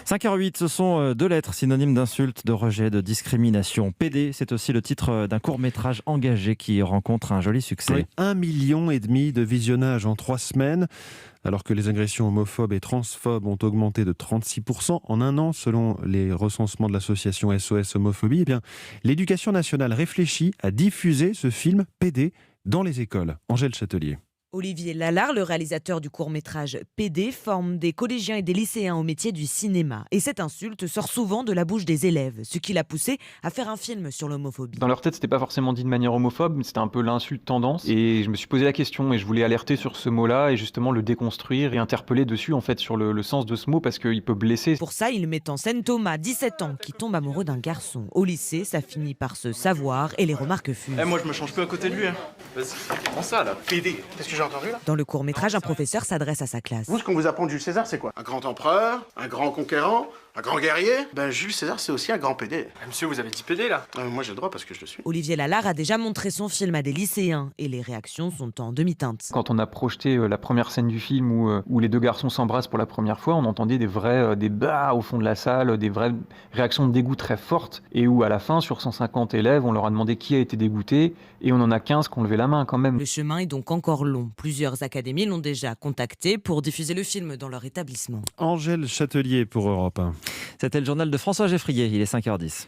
5h08, ce sont deux lettres synonymes d'insulte, de rejet, de discrimination. PD, c'est aussi le titre d'un court-métrage engagé qui rencontre un joli succès. Oui, 1,5 million de visionnages en 3 semaines, alors que les agressions homophobes et transphobes ont augmenté de 36% en un an, selon les recensements de l'association SOS Homophobie. Eh bien, l'éducation nationale réfléchit à diffuser ce film PD dans les écoles. Angèle Châtelier. Olivier Lallard, le réalisateur du court-métrage PD, forme des collégiens et des lycéens au métier du cinéma. Et cette insulte sort souvent de la bouche des élèves, ce qui l'a poussé à faire un film sur l'homophobie. Dans leur tête, c'était pas forcément dit de manière homophobe, mais c'était un peu l'insulte tendance. Et je me suis posé la question et je voulais alerter sur ce mot-là et justement le déconstruire et interpeller dessus en fait sur le sens de ce mot parce qu'il peut blesser. Pour ça, il met en scène Thomas, 17 ans, qui tombe amoureux d'un garçon. Au lycée, ça finit par se savoir et les remarques fusent. Moi, je me change plus à côté de lui. Vas-y, comment ça là? PD. Qu'est-ce que j'ai entendu là? Dans le court-métrage, un professeur s'adresse à sa classe. Vous, ce qu'on vous apprend de Jules César, c'est quoi? Un grand empereur, un grand conquérant, un grand guerrier? Jules César, c'est aussi un grand PD. Monsieur, vous avez dit PD là? Moi, j'ai le droit parce que je le suis. Olivier Lallard a déjà montré son film à des lycéens et les réactions sont en demi-teinte. Quand on a projeté la première scène du film où les deux garçons s'embrassent pour la première fois, on entendait des vrais des bas au fond de la salle, des vraies réactions de dégoût très fortes et où à la fin, sur 150 élèves, on leur a demandé qui a été dégoûté et on en a 15 qui ont levé la main quand même. Le chemin est donc encore long. Plusieurs académies l'ont déjà contacté pour diffuser le film dans leur établissement. Angèle Châtelier pour Europe 1. C'était le journal de François Geffrier, il est 5h10.